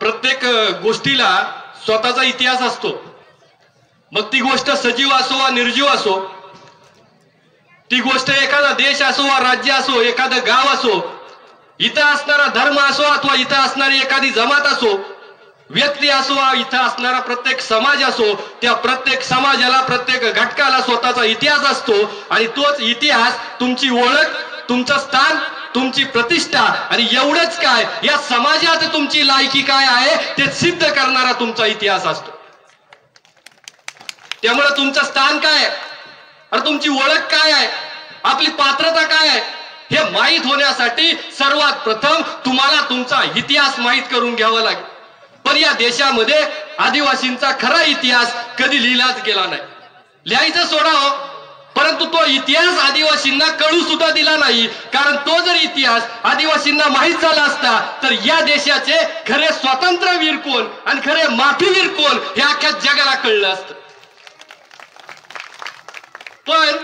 प्रत्येक गोष्टीला स्वतःचा इतिहास असतो. मग ती गोष्ट सजीव असो वा निर्जीव असो, ती गोष्ट एखादा देश असो वा राज्य असो, एखादं गाव असो, इथं असणारा धर्म असो अथवा इथं असणारी एखादी जमात असो, व्यक्ती असो वा इथं असणारा प्रत्येक समाज असो, त्या प्रत्येक समाजाला, प्रत्येक घटकाला स्वतःचा इतिहास असतो. आणि तोच इतिहास तुमची ओळख, तुमचं स्थान, तुमची प्रतिष्ठा आणि एवढंच काय, या समाजात तुमची लायकी काय आहे ते सिद्ध करणारा तुमचा इतिहास असतो. त्यामुळे तुमचं स्थान काय आहे आणि तुमची ओळख काय आहे, आपली पात्रता काय आहे, हे माहीत होण्यासाठी सर्वात प्रथम तुम्हाला तुमचा इतिहास माहीत करून घ्यावा लागेल. पण या देशामध्ये आदिवासींचा खरा इतिहास कधी लिहिलाच गेला नाही. लिहायचं सोडा हो, परंतु तो इतिहास आदिवासींना कळू सुद्धा दिला नाही. कारण तो जर इतिहास आदिवासींना माहीत झाला असता तर या देशाचे खरे स्वातंत्र्यवीर कोण आणि खरे माफीवीर कोण हे अख्ख्या जगाला कळलं असतं. पण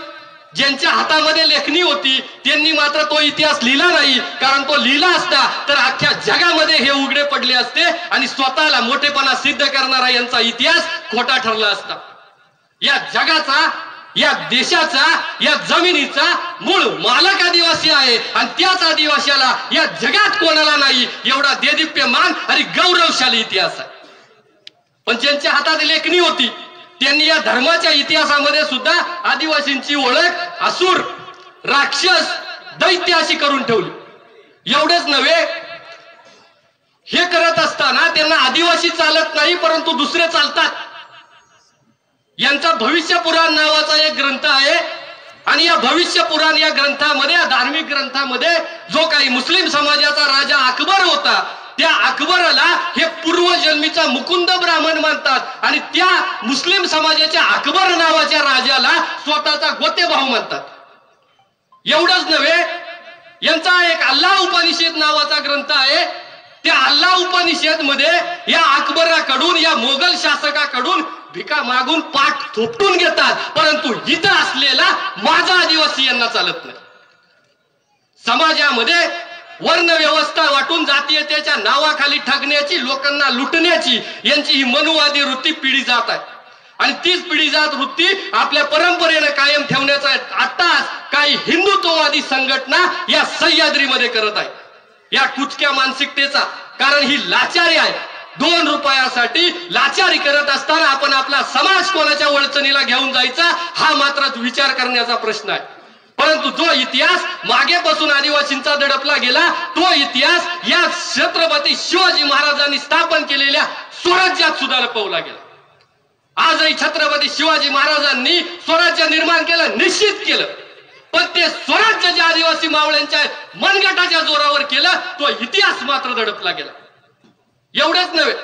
ज्यांच्या हातामध्ये लेखणी होती त्यांनी मात्र तो इतिहास लिहिला नाही. कारण तो लिहिला असता तर अख्ख्या जगामध्ये हे उघडे पडले असते आणि स्वतःला मोठेपणा सिद्ध करणारा यांचा इतिहास खोटा ठरला असता. या जगाचा, या देशाचा, या जमिनीचा मूळ मालक आदिवासी आहे आणि त्याच आदिवासीला या जगात कोणाला नाही एवढा देदीप्यमान आणि गौरवशाली इतिहास आहे. पण ज्यांच्या हातात लेखणी होती त्यांनी या धर्माच्या इतिहासामध्ये सुद्धा आदिवासींची ओळख असुर, राक्षस, दैत्य अशी करून ठेवली. एवढेच नव्हे, हे करत असताना त्यांना आदिवासी चालत नाही परंतु दुसरे चालतात. यांचा भविष्य पुराण नावाचा एक ग्रंथ आहे आणि या भविष्य पुराण या ग्रंथामध्ये, या धार्मिक ग्रंथामध्ये जो काही मुस्लिम समाजाचा राजा अकबर होता त्या अकबराला हे पूर्वजन्मीचा मुकुंद ब्राह्मण मानतात आणि त्या मुस्लिम समाजाच्या अकबर नावाच्या राजाला स्वतःचा गोतेभाऊ मानतात. एवढंच नव्हे, यांचा एक अल्लाह उपनिषद नावाचा ग्रंथ आहे. त्या अल्लाह उपनिषद मध्ये या अकबराकडून, या मोगल शासकाकडून भिका मागून पाठ थोपटून घेतात. परंतु इथं असलेला माझा आदिवासी यांना चालत नाही. समाजामध्ये वर्ण व्यवस्था वाटून जातीयतेच्या नावाखाली ठगण्याची, लोकांना लुटण्याची यांची ही मनुवादी वृत्ती पिढी जात आहे. आणि तीच पिढी जात वृत्ती आपल्या परंपरेने कायम ठेवण्याचा आत्ताच काही हिंदुत्ववादी संघटना या सह्याद्रीमध्ये करत आहे. या कुचक्या मानसिकतेचा, कारण ही लाचारी आहे. 2 रुपयासाठी लाचारी करत असताना आपण आपला समाज कोणाच्या वळचणीला घेऊन जायचा हा मात्र विचार करण्याचा प्रश्न आहे. परंतु जो इतिहास मागेपासून आदिवासींचा दडपला गेला तो इतिहास या छत्रपती शिवाजी महाराजांनी स्थापन केलेल्या स्वराज्यात सुद्धा लपवला गेला. आजही छत्रपती शिवाजी महाराजांनी स्वराज्य निर्माण केलं, निश्चित केलं, पण ते स्वराज्य ज्या आदिवासी मावळ्यांच्या मनगटाच्या जोरावर केलं तो इतिहास मात्र दडपला गेला. एवढेच नव्हे,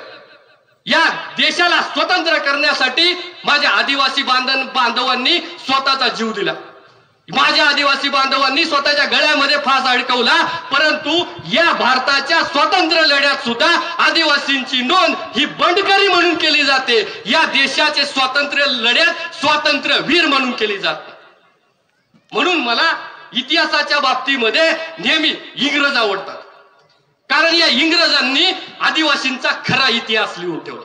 या देशाला स्वतंत्र करण्यासाठी माझ्या आदिवासी बांधवांनी स्वतःचा जीव दिला. माझ्या आदिवासी बांधवांनी स्वतःच्या गळ्यामध्ये फास अडकवला. परंतु या भारताच्या स्वातंत्र्य लढ्यात सुद्धा आदिवासींची नोंद ही बंडकरी म्हणून केली जाते. या देशाचे स्वातंत्र्य लढ्यात स्वातंत्र्यवीर म्हणून केली जाते. म्हणून मला इतिहासाच्या बाबतीमध्ये नेहमी इंग्रज आवडतात. कारण या इंग्रजांनी आदिवासींचा खरा इतिहास लिहून ठेवला.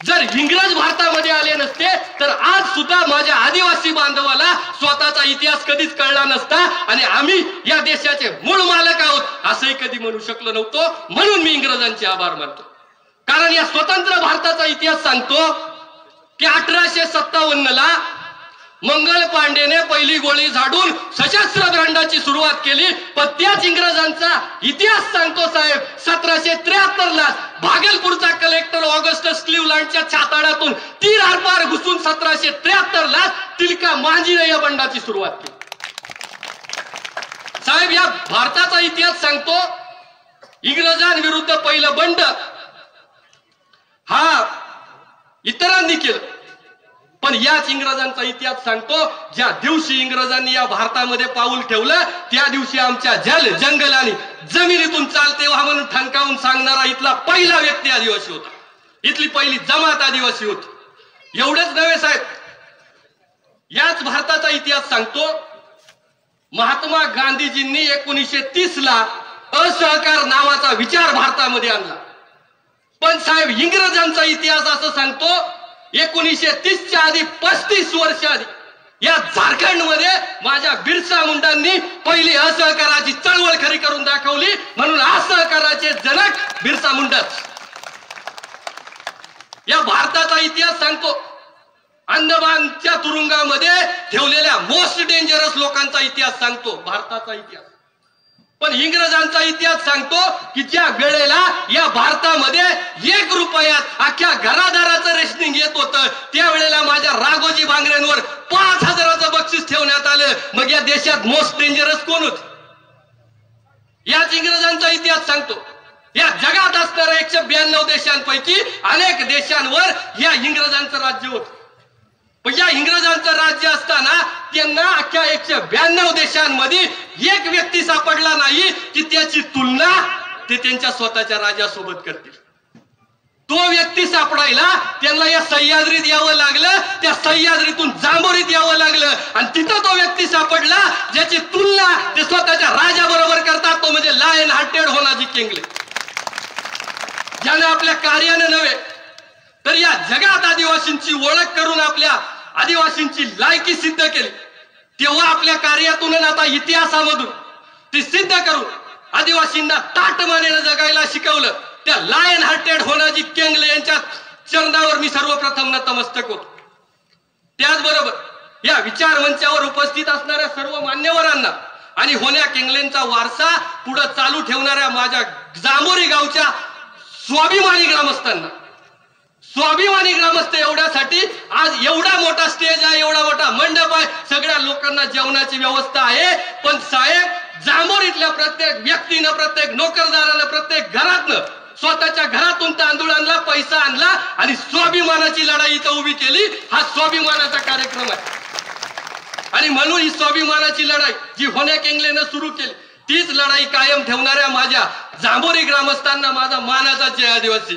जर इंग्रज भारतामध्ये आले नसते तर आज सुद्धा माझ्या आदिवासी बांधवाला स्वतःचा इतिहास कधीच कळला नसता आणि आम्ही या देशाचे मूळ मालक आहोत असंही कधी म्हणू शकलो नव्हतो. म्हणून मी इंग्रजांचे आभार मानतो. कारण या स्वतंत्र भारताचा इतिहास सांगतो की 1857 मंगल पांडेने पहिली गोळी झाडून सशस्त्र ब्रँडाची सुरुवात केली. पण त्याच इंग्रजांचा इतिहास सांगतो साहेब, 1773 भागलपूरचा कलेक्टर ऑगस्टस क्लिवलँडच्या छाताडातून तीर आरपार घुसून 1773 तिलका मांझीने या बंडाची सुरुवात केली. साहेब, या भारताचा इतिहास सांगतो इंग्रजांविरुद्ध पहिलं बंड हा इतरांनी केलं. पण याच इंग्रजांचा इतिहास सांगतो ज्या दिवशी इंग्रजांनी या भारतामध्ये पाऊल ठेवलं त्या दिवशी आमच्या जंगल आणि जमिनीतून चालते व्हा म्हणून ठणकावून सांगणारा इथला पहिला व्यक्ती आदिवासी होता. इथली पहिली जमात आदिवासी होती. एवढंच नव्हे साहेब, याच भारताचा इतिहास सांगतो महात्मा गांधीजींनी 1930 असहकार नावाचा विचार भारतामध्ये आणला. पण साहेब इंग्रजांचा इतिहास असं सांगतो 1930च्या आधी 35 वर्ष आधी या झारखंडमध्ये माझ्या बिरसा मुंडांनी पहिली असहकाराची चळवळ खरी करून दाखवली, म्हणून असहकाराचे जनक बिरसा मुंडाच. या भारताचा इतिहास सांगतो अंदमानच्या तुरुंगामध्ये ठेवलेल्या मोस्ट डेंजरस लोकांचा इतिहास सांगतो भारताचा इतिहास. पण इंग्रजांचा इतिहास सांगतो की ज्या वेळेला या भारतामध्ये 1 रुपयात अख्ख्या घरादाराचं रेशनिंग येत होतं त्यावेळेला माझ्या राघोजी भांगरेंवर 5000चं बक्षीस ठेवण्यात आलं. मग या देशात मोस्ट डेंजरस कोण होते? याच इंग्रजांचा इतिहास सांगतो. या जगात असणाऱ्या 192 देशांपैकी अनेक देशांवर या इंग्रजांचं राज्य होतं. पण या इंग्रजांचं राज्य असताना त्यांना अख्ख्या 192 देशांमध्ये एक व्यक्ती सापडला नाही की त्याची तुलना ते त्यांच्या स्वतःच्या राजासोबत करतील. तो व्यक्ती सापडायला त्यांना या सह्याद्रीत यावं लागलं, त्या सह्याद्रीतून जांभोरीत यावं लागलं आणि तिथं तो व्यक्ती सापडला ज्याची तुलना ते स्वतःच्या राजाबरोबर करतात. तो म्हणजे लायन हार्टेड होनाजी केंगले, ज्याने आपल्या कार्यानं नव्हे तर या जगात आदिवासींची ओळख करून आपल्या आदिवासींची लायकी सिद्ध केली. तेव्हा आपल्या कार्यातून आता इतिहासामधून ती सिद्ध करून आदिवासींना ताटमानेनं जगायला शिकवलं. त्या लायन हार्टेड होनाजी केंगले यांच्या चरणावर मी सर्वप्रथम नतमस्तक होतो. त्याचबरोबर या विचार मंचावर उपस्थित असणाऱ्या सर्व मान्यवरांना आणि होण्या केंगलेंचा वारसा पुढे चालू ठेवणाऱ्या माझ्या जांभोरी गावच्या स्वाभिमानी ग्रामस्थांना, स्वाभिमानी ग्रामस्थ एवढ्यासाठी आज एवढा मोठा स्टेज आहे, एवढा मोठा मंडप आहे, सगळ्या लोकांना जेवणाची व्यवस्था आहे. पण साहेब जांभोरीतल्या प्रत्येक व्यक्तीनं, प्रत्येक नोकरदारानं, प्रत्येक घरातनं स्वतःच्या घरातून तांदूळ आणला, पैसा आणला आणि स्वाभिमानाची लढाई इथं उभी केली. हा स्वाभिमानाचा कार्यक्रम आहे. आणि म्हणून ही स्वाभिमानाची लढाई जी होण्या केंगलेनं सुरू केली तीच लढाई कायम ठेवणाऱ्या माझ्या जांभोरी ग्रामस्थांना माझा मानाचा जय आदिवासी.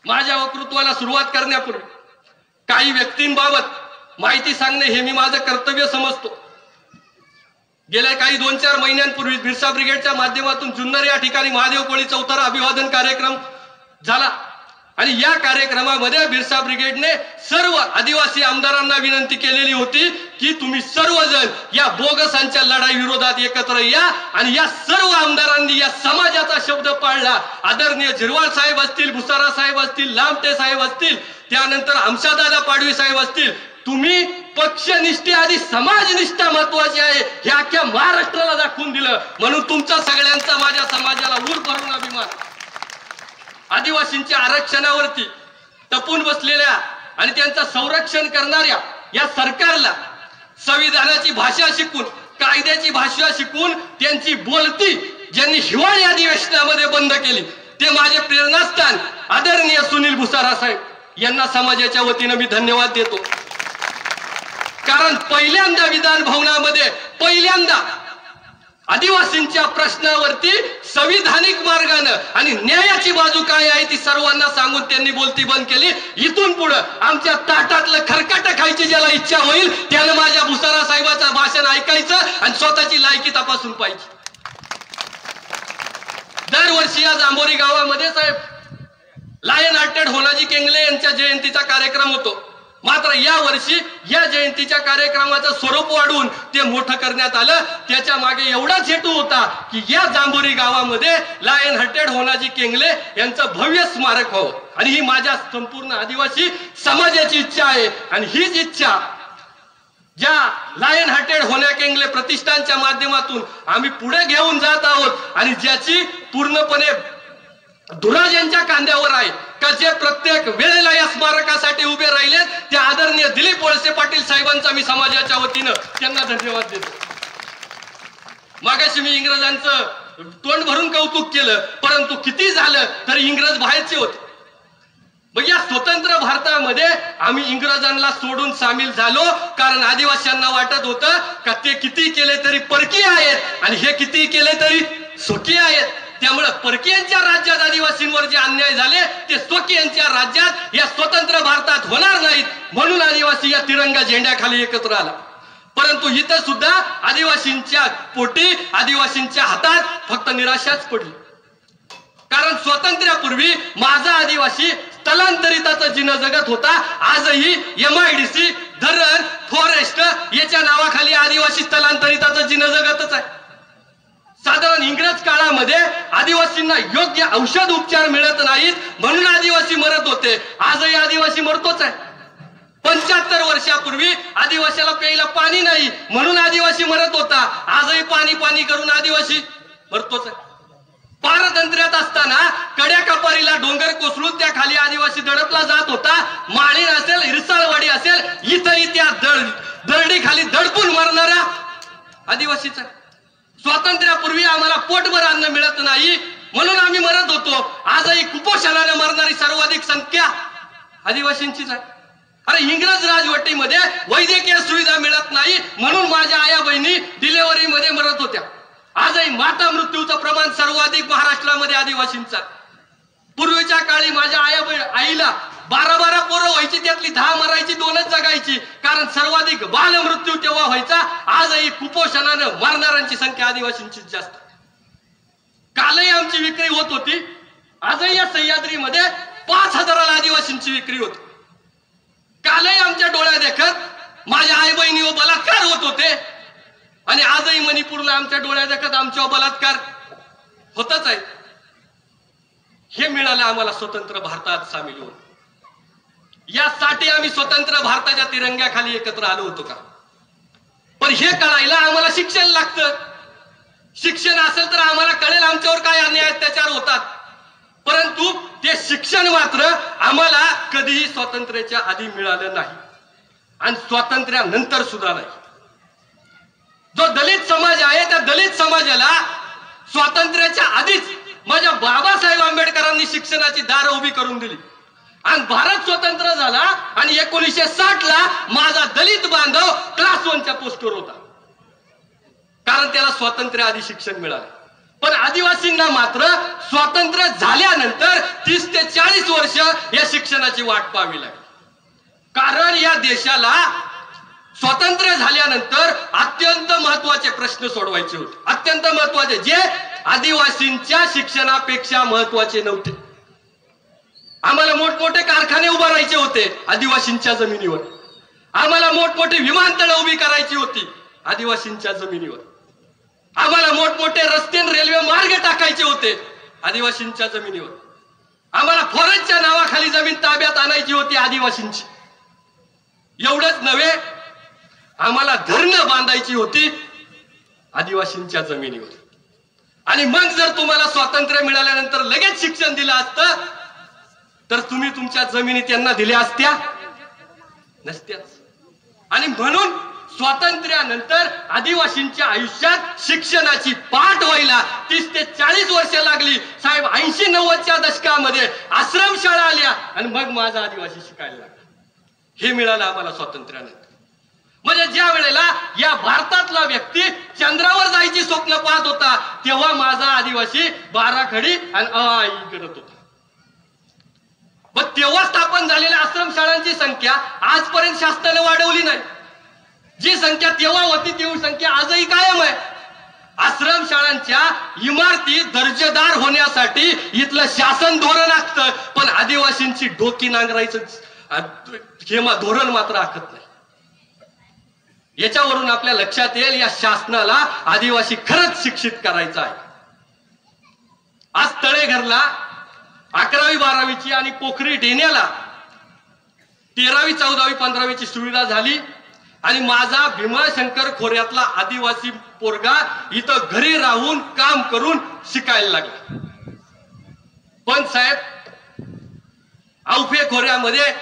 माझ्या वक्तृत्वाला सुरुवात करण्यापूर्वी काही व्यक्तींबाबत माहिती सांगणे हे मी माझं कर्तव्य समजतो. गेल्या काही 2-4 महिन्यांपूर्वी बिरसा ब्रिगेडच्या माध्यमातून जुन्नर या ठिकाणी महादेव कोळी चौथरा अभिवादन कार्यक्रम झाला आणि या कार्यक्रमामध्ये बिरसा ब्रिगेडने सर्व आदिवासी आमदारांना विनंती केलेली होती की तुम्ही सर्वजण या बोगसांच्या लढाई विरोधात एकत्र या. आणि या सर्व आमदारांनी या समाजाचा शब्द पाळला. आदरणीय झिरवाळ साहेब असतील, भुसारा साहेब असतील, लामटे साहेब असतील, त्यानंतर आमशादादा पाडवी साहेब असतील, तुम्ही पक्षनिष्ठे आधी समाजनिष्ठा महत्वाची आहे हे अख्ख्या महाराष्ट्राला दाखवून दिलं. म्हणून तुमचा सगळ्यांचा माझ्या समाजाला ऊर भरून अभिमान. आदिवासींच्या आरक्षणावरती टपून बसलेल्या आणि त्यांचं संरक्षण करणाऱ्या या सरकारला संविधानाची भाषा शिकून, कायद्याची भाषा शिकून त्यांची बोलती ज्यांनी हिवाळी अधिवेशनामध्ये बंद केली ते माझे प्रेरणास्थान आदरणीय सुनील भुसारा साहेब यांना समाजाच्या वतीनं मी धन्यवाद देतो. कारण पहिल्यांदा विधान भवनामध्ये पहिल्यांदा आदिवासींच्या प्रश्नावरती संविधानिक मार्गाने आणि न्यायाची बाजू काय आहे ती सर्वांना सांगून त्यांनी बोलती बंद केली. इथून पुढे आमच्या ताटातलं खरकट खायची ज्याला इच्छा होईल त्याने माझ्या भुसारा साहेबाचं भाषण ऐकायचं आणि स्वतःची लायकी तपासून पाहिजे. दरवर्षी या जांभोरी गावामध्ये साहेब लायन हार्टेड होनाजी केंगले यांच्या जयंतीचा कार्यक्रम होतो. मात्र या वर्षी या जयंतीच्या कार्यक्रमाचं स्वरूप वाढवून ते मोठं करण्यात आलं. त्याच्या मागे एवढाच हेतू होता की या जांभोरी गावामध्ये लायन हार्टेड होनाजी केंगले यांचं भव्य स्मारक व्हावं आणि ही माझ्या संपूर्ण आदिवासी समाजाची इच्छा आहे. आणि हीच इच्छा ज्या लायन हार्टेड होण्या केंगले प्रतिष्ठानच्या माध्यमातून आम्ही पुढे घेऊन जात आहोत आणि ज्याची पूर्णपणे धुराजांच्या कांद्यावर आहे का जे प्रत्येक वेळेला या स्मारकासाठी उभे राहिले त्या आदरणीय दिलीप वळसे पाटील साहेबांचा मी समाजाच्या वतीनं त्यांना धन्यवाद देतो. मागाशी मी इंग्रजांचं तोंड भरून कौतुक केलं, परंतु किती झालं तरी इंग्रज बाहेरचे होते. मग या स्वतंत्र भारतामध्ये आम्ही इंग्रजांना सोडून सामील झालो कारण आदिवासींना वाटत होतं का ते किती केले तरी परकीय आहेत आणि हे किती केले तरी स्वकीय आहेत. त्यामुळे परकीयांच्या राज्यात आदिवासींवर जे अन्याय झाले ते स्वकीयांच्या राज्यात या स्वतंत्र भारतात होणार नाहीत. म्हणून आदिवासी या तिरंगा झेंड्याखाली एकत्र आला. परंतु इथं सुद्धा आदिवासींच्या पोटी, आदिवासींच्या हातात फक्त निराशाच पडली. कारण स्वातंत्र्यापूर्वी माझा आदिवासी स्थलांतरिताचं जिन जगत होता. आजही MIDC, धरण, फॉरेस्ट याच्या नावाखाली आदिवासी स्थलांतरिताचं जिन जगतच आहे. साधारण इंग्रज काळामध्ये आदिवासींना योग्य औषध उपचार मिळत नाहीत म्हणून आदिवासी मरत होते. आजही आदिवासी मरतोच आहे. 75 वर्षापूर्वी आदिवासीला प्यायला पाणी नाही म्हणून आदिवासी मरत होता. आजही पाणी पाणी करून आदिवासी मरतोच आहे. पारतंत्र्यात असताना कड्या कपारीला डोंगर कोसळून त्या खाली आदिवासी दडपला जात होता. माळीण असेल, इरसाळवाडी असेल, इथंही त्या दरडी खाली दडपून मरणारा आदिवासीचा. स्वातंत्र्यापूर्वी आम्हाला पोटभर अन्न मिळत नाही म्हणून आम्ही मरत होतो. आजही कुपोषणाने मरणारी सर्वाधिक संख्या आदिवासींचीच आहे. अरे इंग्रज राजवटीमध्ये वैद्यकीय सुविधा मिळत नाही म्हणून माझ्या आया बहिणी डिलिव्हरीमध्ये मरत होत्या. आजही माता मृत्यूचं प्रमाण सर्वाधिक महाराष्ट्रामध्ये आदिवासींचा. पूर्वीच्या काळी माझ्या आईला 12 पोरं व्हायची, त्यातली 10 मरायची, 2च जगायची. कारण सर्वाधिक बाल मृत्यू तेव्हा व्हायचा. आजही कुपोषणानं मरणाऱ्यांची संख्या आदिवासींचीच जास्त. कालही आमची विक्री होत होती. आजही या सह्याद्रीमध्ये 5000 आदिवासींची विक्री होती. कालही आमच्या डोळ्या देखत माझ्या आई बहिणी बलात्कार होत होते आणि आजही मणिपूरला आमच्या डोळ्या देखत आमच्यावर बलात्कार होतच आहे. हे मिळालं आम्हाला स्वतंत्र भारतात सामील होऊन. यासाठी आम्ही स्वतंत्र भारताच्या तिरंग्याखाली एकत्र आलो होतो का? पण हे कळायला आम्हाला शिक्षण लागतं. शिक्षण असेल तर आम्हाला कळेल आमच्यावर काय अन्याय अत्याचार होतात. परंतु ते शिक्षण मात्र आम्हाला कधीही स्वातंत्र्याच्या आधी मिळालं नाही आणि स्वातंत्र्यानंतर सुद्धा नाही. जो दलित समाज आहे त्या दलित समाजाला स्वातंत्र्याच्या आधीच माझ्या बाबासाहेब आंबेडकरांनी शिक्षणाची दारं उभी करून दिली आणि भारत स्वतंत्र झाला आणि 1960 ला माझा दलित बांधव क्लास 1च्या पोस्टवर होता. कारण त्याला स्वातंत्र्य आधी शिक्षण मिळालं. पण आदिवासींना मात्र स्वातंत्र्य झाल्यानंतर 30 ते 40 वर्ष या शिक्षणाची वाट पाहावी लागली. कारण या देशाला स्वातंत्र्य झाल्यानंतर अत्यंत महत्वाचे प्रश्न सोडवायचे होते. अत्यंत महत्वाचे, जे आदिवासींच्या शिक्षणापेक्षा महत्वाचे नव्हते. आम्हाला मोठमोठे कारखाने उभारायचे होते आदिवासींच्या जमिनीवर. आम्हाला मोठमोठे विमानतळ उभी करायची होती आदिवासींच्या जमिनीवर. आम्हाला मोठमोठे रस्ते रेल्वे मार्ग टाकायचे होते आदिवासींच्या जमिनीवर. आम्हाला फॉरेस्टच्या नावाखाली जमीन ताब्यात आणायची होती आदिवासींची. एवढंच नव्हे, आम्हाला धरणं बांधायची होती आदिवासींच्या जमिनीवर. आणि मग जर तुम्हाला स्वातंत्र्य मिळाल्यानंतर लगेच शिक्षण दिलं असतं तर तुम्ही तुमच्या जमिनी त्यांना दिल्या असत्या नसत्याच. आणि म्हणून स्वातंत्र्यानंतर आदिवासींच्या आयुष्यात शिक्षणाची पाठ व्हायला 30 ते 40 वर्ष लागली. साहेब 80-90च्या दशकामध्ये आश्रमशाळा आल्या आणि मग माझा आदिवासी शिकायला लागला. हे मिळालं आम्हाला स्वातंत्र्यानंतर. म्हणजे ज्या वेळेला या भारतातला व्यक्ती चंद्रावर जायची स्वप्न पाहत होता तेव्हा माझा आदिवासी 12 खडी आणि आई करत होता. पण तेव्हा स्थापन झालेल्या आश्रमशाळांची संख्या आजपर्यंत शासनाने वाढवली नाही. जी संख्या तेव्हा होती तेवढी संख्या आजही कायम आहे. आश्रमशाळांच्या इमारती दर्जेदार होण्यासाठी इथलं शासन धोरण असतं, पण आदिवासींची डोकी नांगरायचं हे धोरण मात्र आखत नाही. याच्यावरून आपल्या लक्षात येईल या शासनाला आदिवासी खरंच शिक्षित करायचा आहे. आज तळेघरला 11वी 12वीची आणि पोखरी डेण्याला 13वी 14वी 15वीची सुविधा झाली आणि माझा भीमाशंकर खोऱ्यातला आदिवासी पोरगा इथं घरी राहून काम करून शिकायला लागला. पण साहेब औफे खोऱ्यामध्ये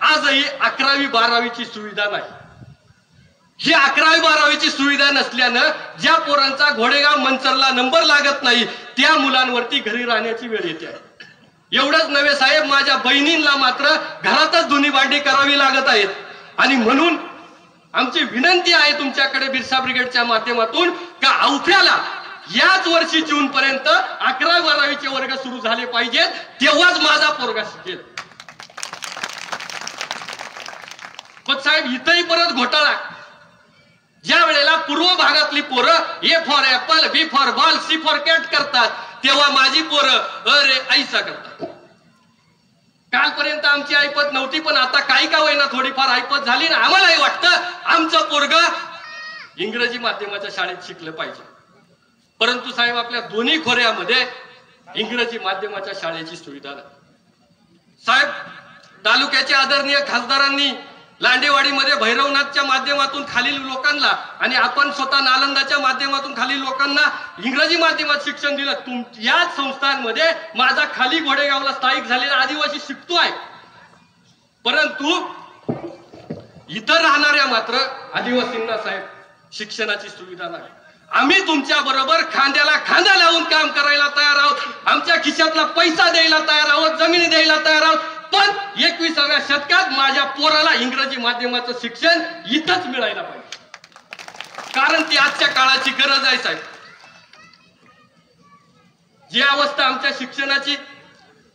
आजही 11वी 12वीची सुविधा नाही. ही 11वी 12वीची सुविधा नसल्यानं ज्या पोरांचा घोडेगाव मंचरला नंबर लागत नाही त्या मुलांवरती घरी राहण्याची वेळ येते आहे. एवढंच नव्हे साहेब, माझ्या बहिणींना मात्र घरातच धुनी भांडी करावी लागत आहेत. आणि म्हणून आमची विनंती आहे तुमच्याकडे बिरसा ब्रिगेडच्या माध्यमातून का औफ्याला याच वर्षी जून पर्यंत 11वी 12वीचे वर्ग सुरू झाले पाहिजेत, तेव्हाच माझा पोरगा शिकेल. पण साहेब इथंही परत घोटाळा. ज्या वेळेला पूर्व भागातली पोरं A for apple, B for ball, C for cat करतात तेव्हा माझी पोरं अरे ऐसा करतात. कालपर्यंत आमची ऐपत नव्हती, पण आता काही का होईना थोडीफार ऐपत झाली ना. आम्हालाही वाटतं आमचं पोरग इंग्रजी माध्यमाच्या शाळेत शिकलं पाहिजे. परंतु साहेब आपल्या दोन्ही खोऱ्यामध्ये इंग्रजी माध्यमाच्या शाळेची सुविधा नाही. साहेब तालुक्याच्या आदरणीय खासदारांनी लांडेवाडीमध्ये भैरवनाथच्या माध्यमातून खालील लोकांना आणि आपण स्वतः नालंदाच्या माध्यमातून खालील लोकांना इंग्रजी माध्यमात शिक्षण दिलं. याच संस्थांमध्ये माझा खाली घोडेगावला स्थायिक झालेला आदिवासी शिकतोय. परंतु इतर राहणाऱ्या मात्र आदिवासींना साहेब शिक्षणाची सुविधा नाही. आम्ही तुमच्या बरोबर खांद्याला खांदा लावून काम करायला तयार आहोत. आमच्या खिशातला पैसा द्यायला तयार आहोत, जमिनी द्यायला तयार आहोत. पण 21व्या शतकात माझ्या पोराला इंग्रजी माध्यमाचं शिक्षण इथंच मिळायला पाहिजे, कारण ती आजच्या काळाची गरज आहे साहेब. जी अवस्था आमच्या शिक्षणाची,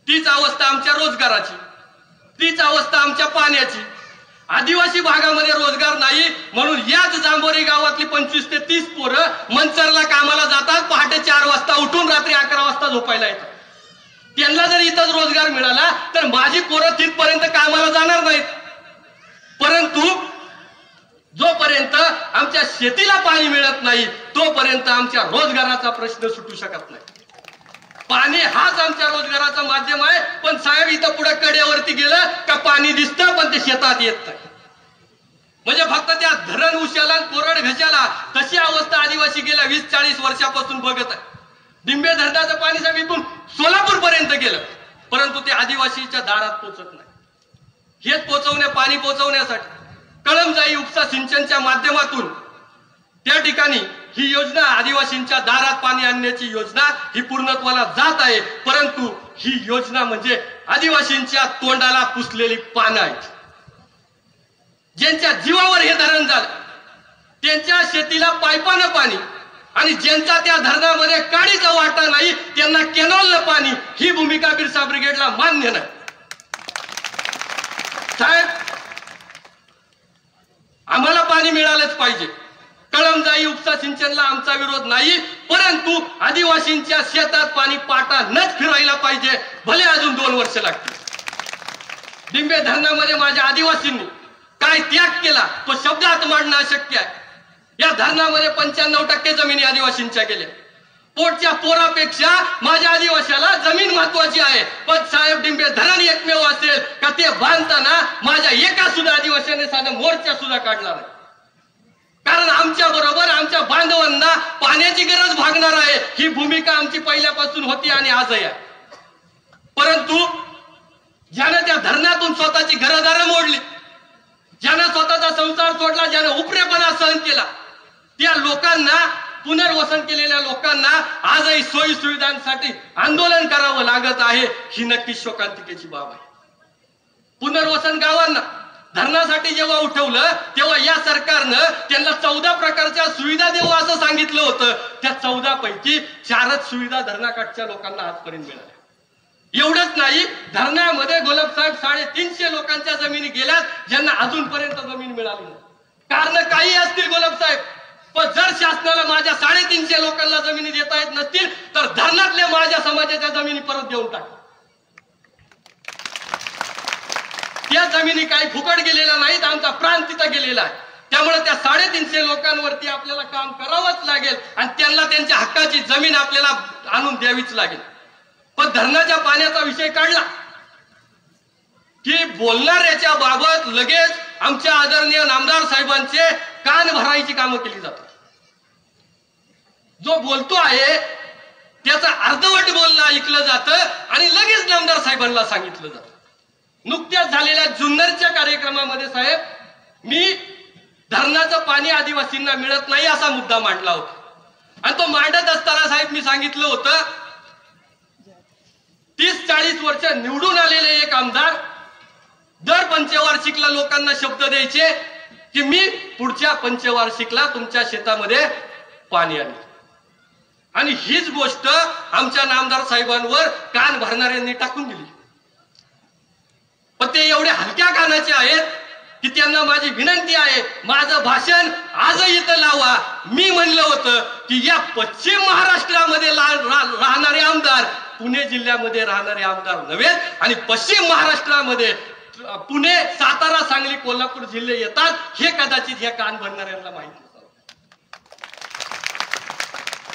तीच अवस्था आमच्या रोजगाराची, तीच अवस्था आमच्या पाण्याची. आदिवासी भागामध्ये रोजगार नाही म्हणून याच जांभोरी गावातली 25 ते 30 पोरं मंचरला कामाला जातात. पहाटे 4 वाजता उठून रात्री 11 वाजता झोपायला येतात. त्यांना जर इथंच रोजगार मिळाला तर माझी पोरं तिथपर्यंत कामाला जाणार नाहीत. परंतु जोपर्यंत आमच्या शेतीला पाणी मिळत नाही तोपर्यंत आमच्या रोजगाराचा प्रश्न सुटू शकत नाही. पाणी हाच आमच्या रोजगाराचा माध्यम आहे. पण साहेब इथं पुढे कड्यावरती गेलं का पाणी दिसतं पण ते शेतात येत नाही. म्हणजे फक्त त्या धरण उशाला कोरड घशाला तशी अवस्था आदिवासी गेल्या 20-40 वर्षापासून बघत आहे. डिंबे धरणाचं पाणी साहेब इथून सोलापूर पर्यंत गेलं, परंतु ते आदिवासीच्या दारात पोहोचत नाही. हेच पाणी पोहोचवण्यासाठी कळमजाई उपसा सिंचनच्या माध्यमातून त्या ठिकाणी ही योजना आदिवासींच्या दारात पाणी आणण्याची योजना ही पूर्णत्वाला जात आहे. परंतु ही योजना म्हणजे आदिवासींच्या तोंडाला पुसलेली पानं आहेत. ज्यांच्या जीवावर हे धरण झालं त्यांच्या शेतीला पायपानं पाणी आणि ज्यांचा त्या धरणामध्ये काडीचा वाटा नाही त्यांना कॅनॉलनं पाणी, ही भूमिका बिरसा ब्रिगेडला मान्य नाही. साहेब आम्हाला पाणी मिळालंच पाहिजे. कळमजाई उपसा सिंचनला आमचा विरोध नाही, परंतु आदिवासींच्या शेतात पाणी पाटानच फिरायला पाहिजे, भले अजून 2 वर्ष लागतील. डिंबे धरणामध्ये माझ्या आदिवासींनी काय त्याग केला तो शब्दात मांडणं अशक्य आहे. या धरणामध्ये 95% जमिनी आदिवासींच्या गेल्या. पोटच्या पोरापेक्षा माझ्या आदिवाशाला जमीन महत्वाची आहे. पण साहेब डिंबे धरण एकमेव असेल का ते बांधताना माझ्या एका सुद्धा आदिवासीने साधं मोर्चा सुद्धा काढला नाही. कारण आमच्या बरोबर आमच्या बांधवांना पाण्याची गरज भागणार आहे ही भूमिका आमची पहिल्यापासून होती आणि आजही आहे. परंतु ज्यानं त्या धरणातून स्वतःची घरदारं मोडली, ज्यानं स्वतःचा संसार सोडला, ज्यानं उपरेपणा सहन केला, त्या लोकांना, पुनर्वसन केलेल्या लोकांना आजही सोयी सुविधांसाठी आंदोलन करावं लागत आहे. ही नक्कीच शोकांतिकेची बाब आहे. पुनर्वसन गावांना धरणासाठी जेव्हा उठवलं तेव्हा या सरकारनं त्यांना 14 प्रकारच्या सुविधा देऊ असं सांगितलं होतं. त्या 14 पैकी 4च सुविधा धरणाकाठच्या लोकांना आजपर्यंत मिळाल्या. एवढंच नाही, धरणामध्ये गोलपसाहेब 350 लोकांच्या जमिनी गेल्यात ज्यांना अजूनपर्यंत जमीन मिळाली नाही. कारण काही असतील गोलपसाहेब, पण जर शासनाला माझ्या 350 लोकांना जमिनी देता येत नसतील तर धरणातल्या माझ्या समाजाच्या जमिनी परत देऊन टाक. त्या जमिनी काही फुकट गेलेल्या नाहीत, आमचा प्राण तिथं गेलेला आहे. त्यामुळे त्या 350 लोकांवरती आपल्याला काम करावंच लागेल आणि त्यांना त्यांच्या हक्काची जमीन आपल्याला आणून द्यावीच लागेल. पण धरणाच्या पाण्याचा विषय काढला की बोलणाऱ्याच्या बाबत लगेच आमच्या आदरणीय नामदार साहेबांचे कान भरायची कामं केली जातात. जो बोलतो आहे त्याचा अर्धवट बोलणं ऐकलं जातं आणि लगेच नामदार साहेबांना सांगितलं जातं. नुकत्याच झालेल्या जुन्नरच्या कार्यक्रमामध्ये साहेब मी धरणाचं पाणी आदिवासींना मिळत नाही असा मुद्दा मांडला होता आणि तो मांडत असताना साहेब मी सांगितलं होतं 30-40 वर्ष निवडून आलेले एक आमदार दर पंचवार्षिकला लोकांना शब्द द्यायचे की मी पुढच्या पंचवार्षिकला तुमच्या शेतामध्ये पाणी आणेल आणि हीच गोष्ट आमच्या नामदार साहेबांवर कान भरणाऱ्यांनी टाकून दिली. पण ते एवढे हलक्या कानाचे आहेत की त्यांना माझी विनंती आहे, माझं भाषण आजही इथं लावा. मी म्हणलं होतं की या पश्चिम महाराष्ट्रामध्ये राहणारे आमदार पुणे जिल्ह्यामध्ये राहणारे आमदार नव्हे, आणि पश्चिम महाराष्ट्रामध्ये पुणे, सातारा, सांगली, कोल्हापूर जिल्हे येतात हे कदाचित ह्या कान भरणाऱ्यांना माहित नसतं.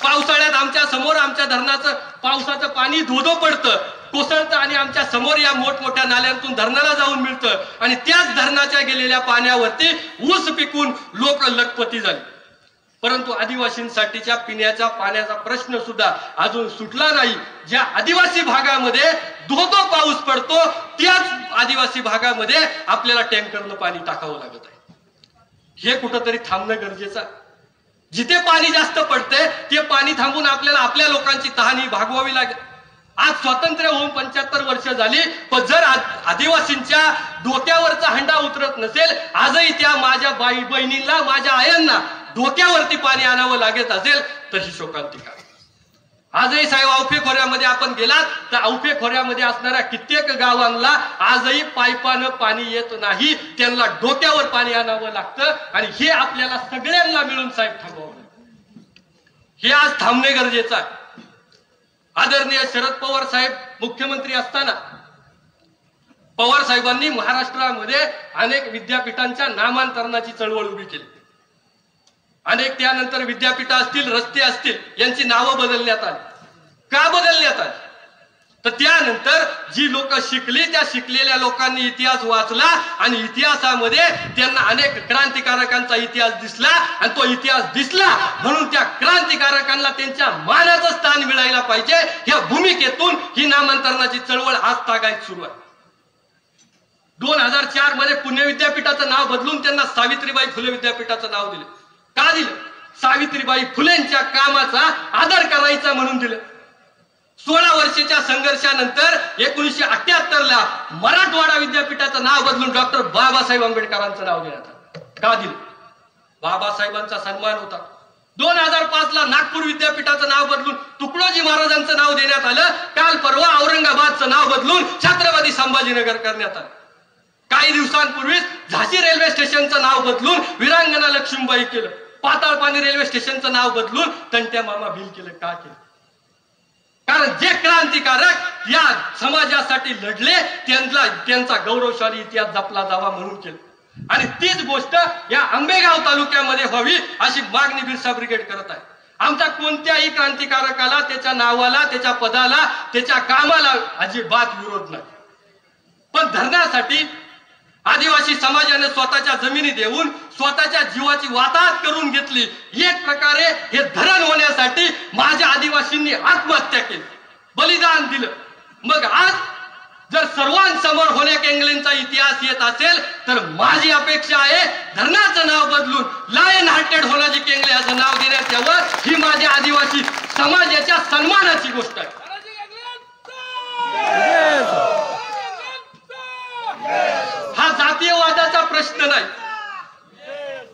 पावसाळ्यात आमच्या समोर आमच्या धरणाचं पावसाचं पाणी धोधो पडतं, कोसळतं आणि आमच्या समोर या मोठमोठ्या नाल्यांतून धरणाला जाऊन मिळतं, आणि त्याच धरणाच्या गेलेल्या पाण्यावरती ऊस पिकून लोक लखपती झाली. परंतु आदिवासींसाठीच्या पिण्याच्या पाण्याचा प्रश्न सुद्धा अजून सुटला नाही. ज्या आदिवासी भागामध्ये धोधो पाऊस पडतो त्याच आदिवासी भागामध्ये आपल्याला टँकरनं पाणी टाकावं लागत आहे. हे कुठंतरी थांबणं गरजेचं आहे. जिथे पाणी जास्त पडते ते पाणी थांबून आपल्याला आपल्या लोकांची तहानी भागवावी लागेल. आज स्वातंत्र्य होऊन 75 वर्ष झाली, पण जर आदिवासींच्या डोक्यावरचा हंडा उतरत नसेल, आजही त्या माझ्या बहिणींना, माझ्या आयांना डोक्यावरती पाणी आणावं लागत असेल तर ही शोकांतिका. आजही साहेब औफे खोऱ्यामध्ये आपण गेलात तर औफे खोऱ्यामध्ये असणाऱ्या कित्येक गावांना आजही पाईपानं पाणी येत नाही, त्यांना डोक्यावर पाणी आणावं लागतं, आणि हे आपल्याला सगळ्यांना मिळून साहेब थांबवावं लागतं. हे आज थांबणे गरजेचं आहे. आदरणीय शरद पवार साहेब मुख्यमंत्री असताना पवार साहेबांनी महाराष्ट्रामध्ये अनेक विद्यापीठांच्या नामांतरणाची चळवळ उभी केली. अनेक त्यानंतर विद्यापीठ असतील, रस्ते असतील, यांची नावं बदलण्यात आली. का बदलण्यात आली? तर त्यानंतर जी लोक शिकली त्या शिकलेल्या लोकांनी इतिहास वाचला, आणि इतिहासामध्ये त्यांना अनेक क्रांतिकारकांचा इतिहास दिसला, आणि तो इतिहास दिसला म्हणून त्या क्रांतिकारकांना त्यांच्या मानाचं स्थान मिळायला पाहिजे, या भूमिकेतून ही नामांतरणाची चळवळ आज तागायत सुरू आहे. 2004 मध्ये पुणे विद्यापीठाचं नाव बदलून त्यांना सावित्रीबाई फुले विद्यापीठाचं नाव दिलं. का दिलं? सावित्रीबाई फुलेंच्या कामाचा आदर करायचा म्हणून दिलं. 16 वर्षाच्या संघर्षानंतर 1978 ला मराठवाडा विद्यापीठाचं नाव बदलून डॉक्टर बाबासाहेब आंबेडकरांचं नाव देण्यात आलं. का दिलं? बाबासाहेबांचा सन्मान होता. 2005 ला नागपूर विद्यापीठाचं नाव बदलून तुकडोजी महाराजांचं नाव देण्यात आलं. काल परवा औरंगाबादचं नाव बदलून छत्रपती संभाजीनगर करण्यात आलं. काही दिवसांपूर्वीच झाशी रेल्वे स्टेशनचं नाव बदलून वीरांगना लक्ष्मीबाई केलं. पाताळपाणी रेल्वे स्टेशनचं नाव बदलून तंट्या मामा भील केलं. का केलं? कारण जे क्रांतिकारक या समाजासाठी लढले त्यांचा गौरवशाली इतिहास जपला जावा म्हणून केलं. आणि तीच गोष्ट या आंबेगाव तालुक्यामध्ये व्हावी अशी मागणी बिरसा ब्रिगेड करत आहे. आमच्या कोणत्याही क्रांतिकारकाला, त्याच्या नावाला, त्याच्या पदाला, त्याच्या कामाला अजिबात विरोध नाही. पण धरणासाठी आदिवासी समाजाने स्वतःच्या जमिनी देऊन स्वतःच्या जीवाची वाताहत करून घेतली. एक प्रकारे हे धरण होण्यासाठी माझ्या आदिवासींनी आत्महत्या केली, बलिदान दिलं. मग आज जर सर्वांसमोर होण्या केंगलेंचा इतिहास येत असेल तर माझी अपेक्षा आहे धरणाचं नाव बदलून लायन हार्टेड होण्याची केंगले असं नाव देण्यात यावं. ही माझ्या आदिवासी समाजाच्या सन्मानाची गोष्ट आहे. हा जातीयवादाचा प्रश्न नाही,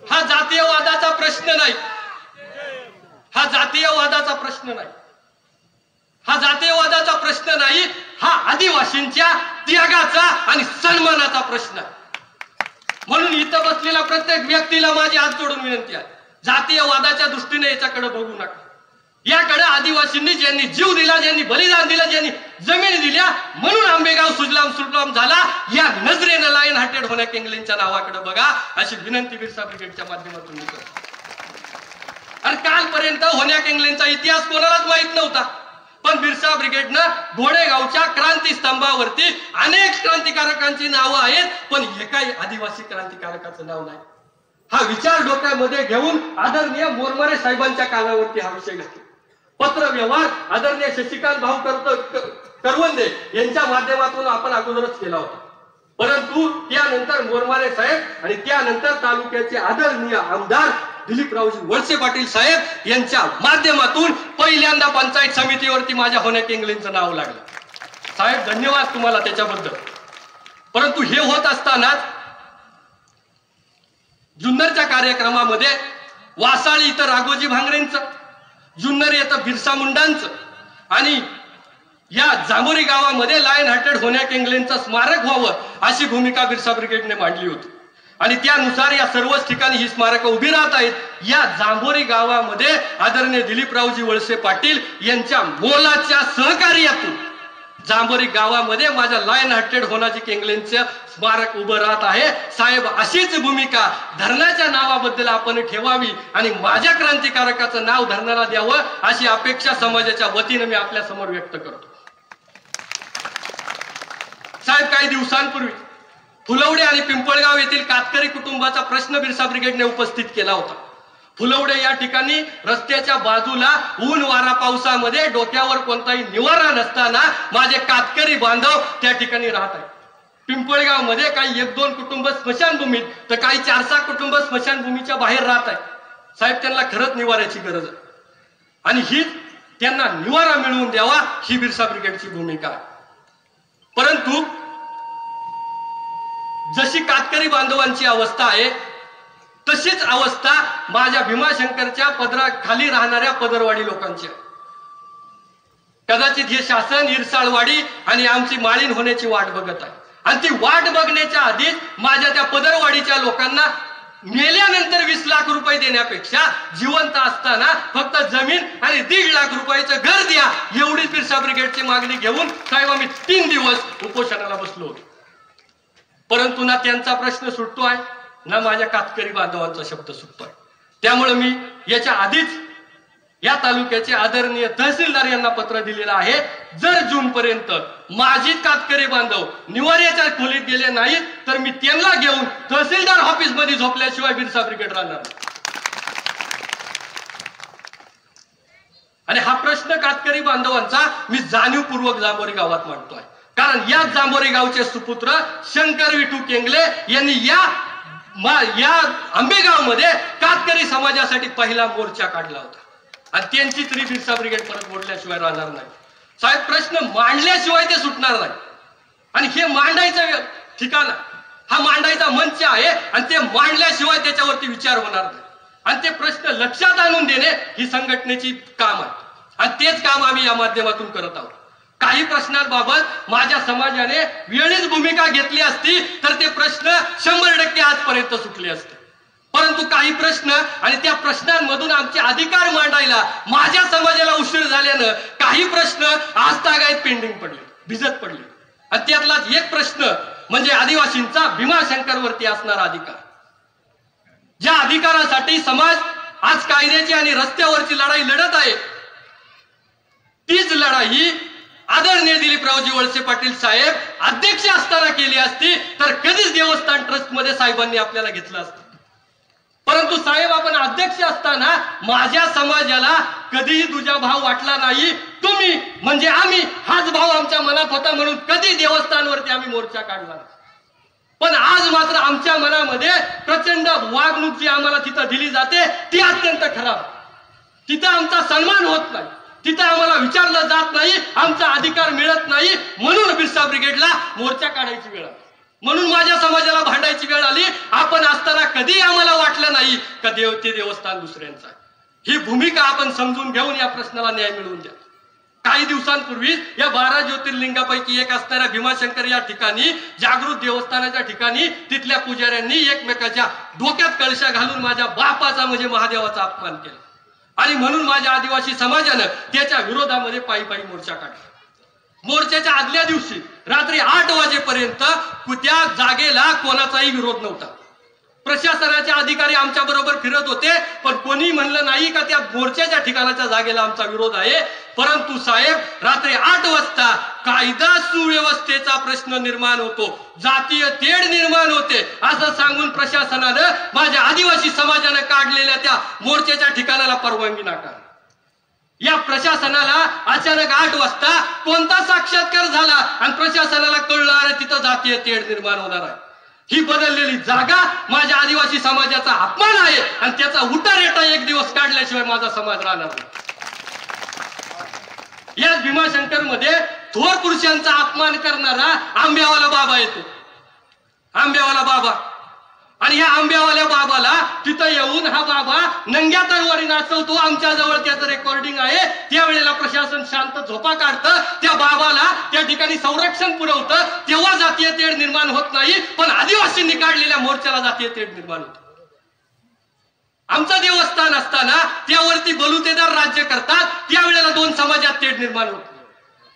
हा जातीयवादाचा प्रश्न नाही, हा जातीयवादाचा प्रश्न नाही, हा जातीयवादाचा प्रश्न नाही, हा आदिवासींच्या त्यागाचा आणि सन्मानाचा प्रश्न आहे. म्हणून इथं बसलेल्या प्रत्येक व्यक्तीला माझी हात जोडून विनंती आहे, जातीयवादाच्या दृष्टीने याच्याकडे बघू नका. याकडे आदिवासींनी ज्यांनी जीव दिला, ज्यांनी बलिदान दिलं, ज्यांनी जमीन दिल्या म्हणून आंबेगाव सुजलाम सुफलाम झाला, या नजरेनं लाईन हार्टेड होण्या केंगलेंच्या नावाकडे बघा अशी विनंती बिरसा ब्रिगेडच्या माध्यमातून मी करतो. आणि कालपर्यंत होण्या केंगलेंचा इतिहास कोणालाच माहित नव्हता, पण बिरसा ब्रिगेडनं घोडेगावच्या क्रांती स्तंभावरती अनेक क्रांतिकारकांची नावं आहेत, पण एकाही आदिवासी क्रांतिकारकाचं नाव नाही. हा विचार डोक्यामध्ये घेऊन आदरणीय मोरमारे साहेबांच्या कानावरती हा विषय घातला. पत्र व्यवहार आदरणीय शशिकांत भाऊ करवंदे यांच्या माध्यमातून आपण अगोदरच केला होता. परंतु त्यानंतर मोरमारे साहेब आणि त्यानंतर तालुक्याचे आदरणीय आमदार दिलीपरावजी वळसे पाटील साहेब यांच्या माध्यमातून पहिल्यांदा पंचायत समितीवरती माझ्या होण्या केंगलेंचं नाव लागलं. साहेब धन्यवाद तुम्हाला त्याच्याबद्दल. परंतु हे होत असतानाच जुन्नरच्या कार्यक्रमामध्ये वासाळी इथं राघोजी भांगरेंचं, जुन्नर येतं बिरसा मुंडांचं आणि या जांभोरी गावामध्ये लायन हार्टेड होण्या केंगलेंचं स्मारक व्हावं अशी भूमिका बिरसा ब्रिगेडने मांडली होती. आणि त्यानुसार या सर्वच ठिकाणी ही स्मारकं उभी राहत आहेत. या जांभोरी गावामध्ये आदरणीय दिलीपरावजी वळसे पाटील यांच्या मोलाच्या सहकार्यातून जांभोरी गावामध्ये माझ्या लायन हार्टेड होनाजी केंगलेंचं स्मारक उभं राहत आहे. साहेब, अशीच भूमिका धरणाच्या नावाबद्दल आपण ठेवावी आणि माझ्या क्रांतिकारकाचं नाव धरणाला द्यावं अशी अपेक्षा समाजाच्या वतीनं मी आपल्या समोर व्यक्त करतो. साहेब, काही दिवसांपूर्वी फुलवडे आणि पिंपळगाव येथील कातकरी कुटुंबाचा प्रश्न बिरसा ब्रिगेडने उपस्थित केला होता. फुलवडे या ठिकाणी रस्त्याच्या बाजूला ऊन वारा पावसामध्ये डोक्यावर कोणताही निवारा नसताना माझे कातकरी बांधव त्या ठिकाणी राहत आहेत. पिंपळगाव मध्ये काही 1-2 कुटुंब स्मशानभूमीत तर काही 4-6 कुटुंब स्मशानभूमीच्या बाहेर राहत आहेत. साहेब, त्यांना खरंच निवाऱ्याची गरज आहे आणि ही त्यांना निवारा मिळवून द्यावा ही बिरसा ब्रिगेडची भूमिका आहे. परंतु जशी कातकरी बांधवांची अवस्था आहे तशीच अवस्था माझ्या भीमाशंकरच्या पदराखाली राहणाऱ्या पदरवाडी लोकांची आहे. कदाचित हे शासन इरसाळवाडी आणि आमची माळीण होण्याची वाट बघत आहे आणि ती वाट बघण्याच्या आधीच माझ्या त्या पदरवाडीच्या लोकांना मेल्यानंतर 20 लाख रुपये देण्यापेक्षा जिवंत असताना फक्त जमीन आणि 1.5 लाख रुपयाचं घर द्या एवढीच बिरसा ब्रिगेडची मागणी घेऊन साहेब आम्ही 3 दिवस उपोषणाला बसलो होतो. परंतु ना त्यांचा प्रश्न सुटतोय ना माझ्या कातकरी बांधवांचा शब्द सुटतोय. त्यामुळे मी याच्या आधीच या तालुक्याचे आदरणीय तहसीलदार यांना पत्र दिलेलं आहे. जर जून पर्यंत माझी कातकरी बांधव निवाऱ्याच्या खोलीत गेले नाहीत तर मी त्यांना घेऊन तहसीलदार ऑफिस मध्ये झोपल्याशिवाय बिरसा ब्रिगेड राहणार. आणि हा प्रश्न कातकरी बांधवांचा मी जाणीवपूर्वक जांभोरी गावात मांडतोय. कारण या जांभोरी गावचे सुपुत्र शंकर विठू केंगले यांनी या आंबेगाव मध्ये कातकरी समाजासाठी पहिला मोर्चा काढला होता आणि त्यांची तरी बिरसा ब्रिगेड परत मोडल्याशिवाय राहणार नाही. साहेब, प्रश्न मांडल्याशिवाय ते सुटणार नाही आणि हे मांडायचं ठिकाण हा मांडायचा मंच आहे आणि ते मांडल्याशिवाय त्याच्यावरती विचार होणार नाही आणि ते प्रश्न लक्षात आणून देणे ही संघटनेची काम आहे आणि तेच काम आम्ही या माध्यमातून करत आहोत. काही प्रश्नांबाबत माझ्या समाजाने वेळीच भूमिका घेतली असती तर ते प्रश्न 100% आजपर्यंत सुटले असते. परंतु काही प्रश्न आणि त्या प्रश्नांमधून आमचे अधिकार मांडायला माझ्या समाजाला उशीर झाल्यानं काही प्रश्न आजतागायत पेंडिंग पडले, भिजत पडले आणि त्यातलाच एक प्रश्न म्हणजे आदिवासींचा भीमाशंकरवरती असणारा अधिकार. ज्या अधिकारासाठी समाज आज कायद्याची आणि रस्त्यावरची लढाई लढत आहे तीच लढाई आदरणीय दिलीपरावजी वळसे पाटील साहेब अध्यक्ष असताना केली असती तर कधीच देवस्थान ट्रस्ट मध्ये साहेबांनी आपल्याला घेतलं असतं. परंतु साहेब, आपण अध्यक्ष असताना माझ्या समाजाला कधीही तुझा भाव वाटला नाही. तुम्ही म्हणजे आम्ही हाच भाव आमच्या मनात होता म्हणून कधी देवस्थानवरती आम्ही मोर्चा काढला नाही. पण आज मात्र आमच्या मनामध्ये प्रचंड वागणूक जी आम्हाला तिथं दिली जाते ती अत्यंत खराब. तिथं आमचा सन्मान होत नाही, तिथं आम्हाला विचारलं जात नाही, आमचा अधिकार मिळत नाही. म्हणून बिरसा ब्रिगेडला मोर्चा काढायची वेळ आली, म्हणून माझ्या समाजाला भांडायची वेळ आली. आपण असताना कधी आम्हाला वाटलं नाही का ते देवस्थान दुसऱ्यांचं आहे. ही भूमिका आपण समजून घेऊन या प्रश्नाला न्याय मिळवून द्या. काही दिवसांपूर्वी या 12 ज्योतिर्लिंगापैकी एक असणाऱ्या भीमाशंकर या ठिकाणी जागृत देवस्थानाच्या ठिकाणी तिथल्या पुजाऱ्यांनी एकमेकाच्या डोक्यात कळशा घालून माझ्या बापाचा म्हणजे महादेवाचा अपमान केला आणि म्हणून माझ्या आदिवासी समाजानं त्याच्या विरोधामध्ये पायी मोर्चा काढला. मोर्चाच्या आदल्या दिवशी रात्री 8 वाजेपर्यंत त्या जागेला कोणाचाही विरोध नव्हता. प्रशासनाचे अधिकारी आमच्या बरोबर फिरत होते पण कोणी म्हणलं नाही का त्या मोर्चाच्या ठिकाणाच्या जागेला आमचा विरोध आहे. परंतु साहेब, रात्री 8 वाजता कायदा सुव्यवस्थेचा प्रश्न निर्माण होतो, जातीय तेढ निर्माण होते असं सांगून प्रशासनानं माझ्या आदिवासी समाजानं काढलेल्या त्या मोर्चाच्या ठिकाणाला परवानगी नाकारली. या प्रशासनाला अचानक 8 वाजता कोणता साक्षात्कार झाला आणि प्रशासनाला कळलं अरे तिथं जातीय तेढ निर्माण होणार आहे. ही बदललेली जागा माझ्या आदिवासी समाजाचा अपमान आहे आणि त्याचा उठारेटा एक दिवस काढल्याशिवाय माझा समाज राहणार नाही. या भीमाशंकर मध्ये थोर पुरुषांचा अपमान करणारा आंब्यावाला बाबा येतो. आंब्यावाला बाबा आणि ह्या आंब्यावाल्या बाबाला तिथं येऊन हा बाबा नंग्या तलवारी नाचवतो, आमच्या जवळ त्याचं रेकॉर्डिंग आहे. त्यावेळेला प्रशासन शांत झोपा काढतं, त्या बाबाला त्या ठिकाणी संरक्षण पुरवतं, तेव्हा जातीय तेढ निर्माण होत नाही. पण आदिवासींनी काढलेल्या मोर्चाला जातीय तेढ निर्माण होते. आमचं देवस्थान असताना त्यावरती बलुतेदार राज्य करतात, त्यावेळेला दोन समाजात तेढ निर्माण होत.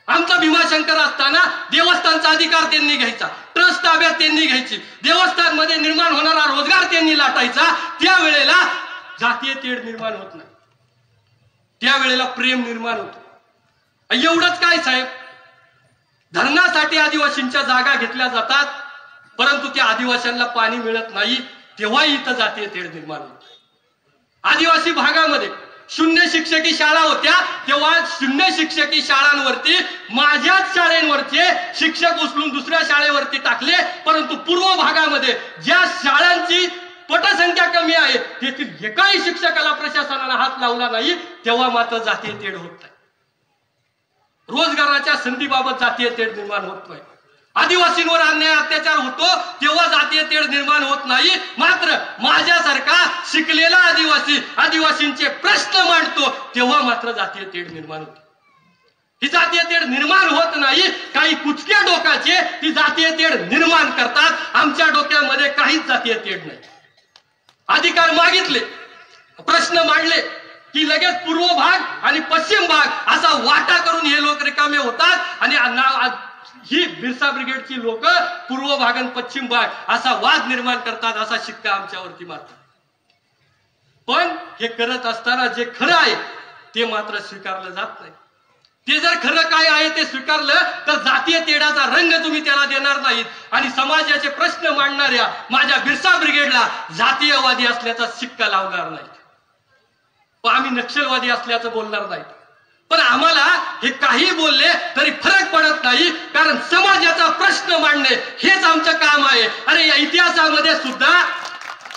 आमचा भीमाशंकर असताना देवस्थानचा अधिकार त्यांनी घ्यायचा, ट्रस्ट ताब्यात त्यांनी घ्यायची, देवस्थान मध्ये निर्माण होणारा रोजगार त्यांनी लाटायचा. त्यावेळेला जातीय तेढ निर्माण होत नाही, त्यावेळेला प्रेम निर्माण होत. एवढंच काय साहेब, धरणासाठी आदिवासींच्या जागा घेतल्या जातात, परंतु त्या आदिवासींना पाणी मिळत नाही, तेव्हाही इथं जातीय तेढ निर्माण होत. आदिवासी भागामध्ये शून्य शिक्षकी शाळा होत्या, तेव्हा शून्य शिक्षकी शाळांवरती माझ्याच शाळेवरचे शिक्षक उचलून दुसऱ्या शाळेवरती टाकले. परंतु पूर्व भागामध्ये ज्या शाळांची पटसंख्या कमी आहे तेथील एकाही शिक्षकाला प्रशासनाने हात लावला नाही, तेव्हा मात्र जातीय तेढ होत नाही. रोजगाराच्या संधीबाबत जातीय तेढ निर्माण होत नाही. आदिवासींवर अन्याय अत्याचार होतो तेव्हा जातीय तेढ निर्माण होत नाही. मात्र माझ्यासारखा शिकलेला आदिवासी आदिवासींचे प्रश्न मांडतो तेव्हा मात्र जातीय तेढ निर्माण होते. ही जातीय तेढ निर्माण होत नाही, काही कुचक्या डोकाचे ती जातीय तेढ निर्माण करतात. आमच्या डोक्यामध्ये काहीच जातीय तेढ नाही. अधिकार मागितले, प्रश्न मांडले की लगेच पूर्व भाग आणि पश्चिम भाग असा वाटा करून हे लोक रिकामे होतात आणि ही बिरसा ब्रिगेडची लोक पूर्व भाग आणि पश्चिम भाग असा वाद निर्माण करतात, असा शिक्का आमच्यावरती मारतात. पण हे करत असताना जे खरं आहे ते मात्र स्वीकारलं जात नाही. ते जर खरं काय आहे ते स्वीकारलं तर जातीय तेढाचा रंग तुम्ही त्याला देणार नाहीत आणि समाजाचे प्रश्न मांडणाऱ्या माझ्या बिरसा ब्रिगेडला जातीयवादी असल्याचा शिक्का लावणार नाहीत. पण आम्ही नक्षलवादी असल्याचं बोलणार नाही. पण आम्हाला हे काही बोलले तरी फरक पडत नाही, कारण समाजाचा प्रश्न मांडणे हेच आमचं काम आहे. अरे या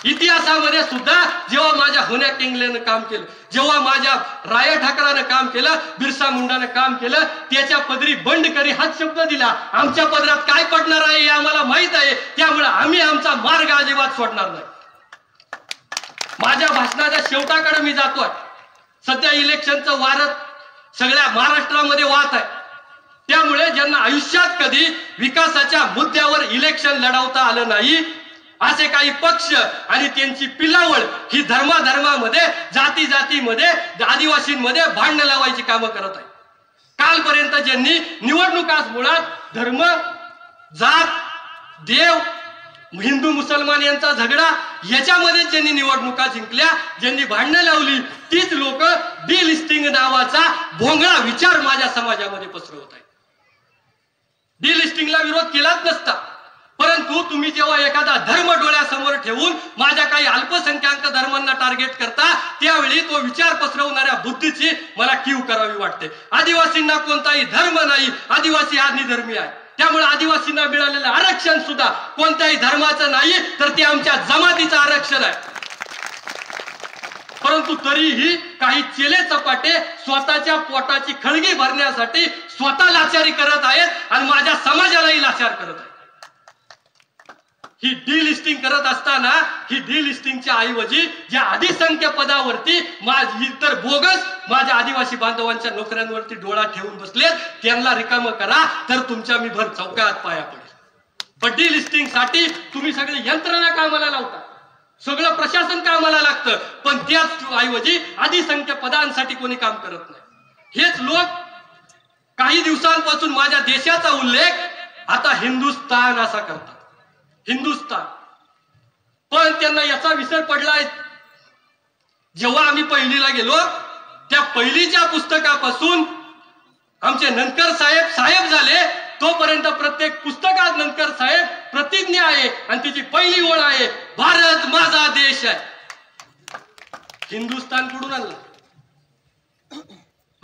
इतिहासामध्ये सुद्धा जेव्हा माझ्या होण्या किंगलेनं काम केलं, जेव्हा माझ्या राया ठाकरानं काम केलं, बिरसा मुंडानं काम केलं, त्याच्या पदरी बंडकरी हाच शब्द दिला. आमच्या पदरात काय पडणार आहे हे आम्हाला माहित आहे, त्यामुळे आम्ही आमचा मार्ग अजिबात सोडणार नाही. माझ्या भाषणाच्या शेवटाकडे मी जातोय. सध्या इलेक्शनचं वारं सगळ्या महाराष्ट्रामध्ये वाहत आहे, त्यामुळे ज्यांना आयुष्यात कधी विकासाच्या मुद्द्यावर इलेक्शन लढवता आलं नाही असे काही पक्ष आणि त्यांची पिलावळ ही धर्माधर्मामध्ये जाती जातीमध्ये आदिवासींमध्ये भांडण लावायची कामं करत आहे. कालपर्यंत ज्यांनी निवडणुकाच मुळात धर्म, जात, देव, हिंदू मुसलमान यांचा झगडा याच्यामध्ये ज्यांनी निवडणुका जिंकल्या, ज्यांनी भांडणं लावली, तीच लोक डिलिस्टिंग नावाचा भोंगळा विचार माझ्या समाजामध्ये पसरवत आहेत. डिलिस्टिंगला विरोध केलाच नसता, परंतु तुम्ही जेव्हा एखादा धर्म डोळ्यासमोर ठेवून माझ्या काही अल्पसंख्याक धर्मांना टार्गेट करता, त्यावेळी तो विचार पसरवणाऱ्या बुद्धीची मला कीव करावी वाटते. आदिवासींना कोणताही धर्म नाही, आदिवासी हा निधर्मी आहे. त्यामुळे आदिवासींना मिळालेलं आरक्षण सुद्धा कोणत्याही धर्माचं नाही, तर ते आमच्या जमातीचं आरक्षण आहे. परंतु तरीही काही चेले चपाटे स्वतःच्या पोटाची खळगी भरण्यासाठी स्वतः लाचारी करत आहेत आणि माझ्या समाजालाही लाचार करत आहेत. ही डिलिस्टिंग करत असताना ही डिलिस्टिंगच्या ऐवजी ज्या अधिसंख्य पदावरती इतर बोगस माझ्या आदिवासी बांधवांच्या नोकऱ्यांवरती डोळा ठेवून बसलेत, त्यांना रिकामं करा तर तुमच्या मी भर चौकात पाया पडेल. पण डिलिस्टिंग साठी तुम्ही सगळे यंत्रणा कामाला लावता, सगळं प्रशासन कामाला लागतं, पण त्याच ऐवजी अधिसंख्य पदांसाठी कोणी काम करत नाही. हेच लोक काही दिवसांपासून माझ्या देशाचा उल्लेख आता हिंदुस्तान असा करतात. हिंदुस्तान, पण त्यांना याचा विसर पडलाय. जेव्हा आम्ही पहिलीला गेलो त्या पहिलीच्या पुस्तकापासून आमचे ननकर साहेब झाले, तोपर्यंत प्रत्येक पुस्तकात ननकर साहेब प्रतिज्ञा आहे आणि तिची पहिली ओळ आहे, भारत माझा देश आहे. हिंदुस्तान कुठून आणला?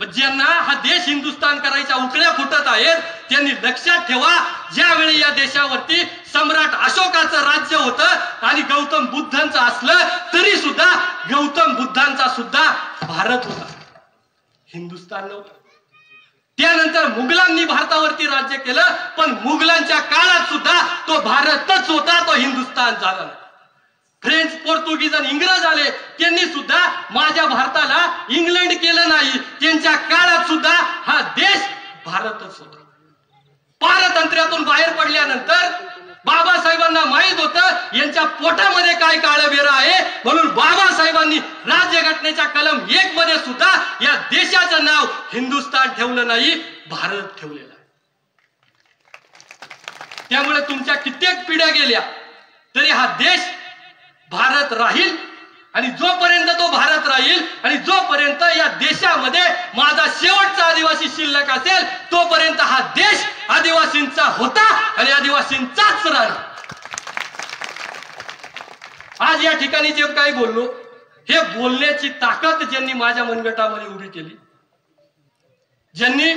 ज्यांना हा देश हिंदुस्तान करायच्या उकळ्या फुटत आहेत त्यांनी लक्षात ठेवा, ज्यावेळी या देशावरती सम्राट अशोकाचं राज्य होतं आणि गौतम बुद्धांचं असलं तरी सुद्धा गौतम बुद्धांचा सुद्धा भारत होता, हिंदुस्तान नव्हतं. त्यानंतर मुघलांनी भारतावरती राज्य केलं, पण मुघलांच्या काळात सुद्धा तो भारतच होता, तो हिंदुस्तान झाला. फ्रेंच, पोर्तुगीज आणि इंग्रज आले, त्यांनी सुद्धा माझ्या भारताला इंग्लंड केलं नाही. त्यांच्या काळात सुद्धा हा देश भारतच होता. पारतंत्र्यातून बाहेर पडल्यानंतर बाबासाहेबांना माहित होतं यांच्या पोटामध्ये काय काळबेरा आहे, म्हणून बाबासाहेबांनी राज्यघटनेच्या कलम 1 मध्ये सुद्धा या देशाचं नाव हिंदुस्थान ठेवलं नाही, भारत ठेवलेलं आहे. त्यामुळे तुमच्या कित्येक पिढ्या गेल्या तरी हा देश भारत राहील. आणि जोपर्यंत तो भारत राहील आणि जोपर्यंत या देशामध्ये माझा शेवटचा आदिवासी शिल्लक असेल तोपर्यंत हा देश आदिवासींचा होता आणि आदिवासींचाच राहणार. आज या ठिकाणी जे काही बोललो, हे बोलण्याची ताकद ज्यांनी माझ्या मनगटामध्ये उभी केली, ज्यांनी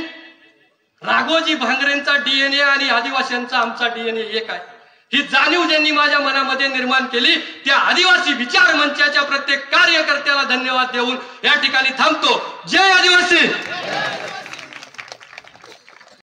राघोजी भांगरेंचा डीएनए आणि आदिवासींचा आमचा डीएनए एक आहे ही जाणीव ज्यांनी माझ्या मनामध्ये निर्माण केली, त्या आदिवासी विचार मंचाच्या प्रत्येक कार्यकर्त्याला धन्यवाद देऊन या ठिकाणी थांबतो. जय आदिवासी.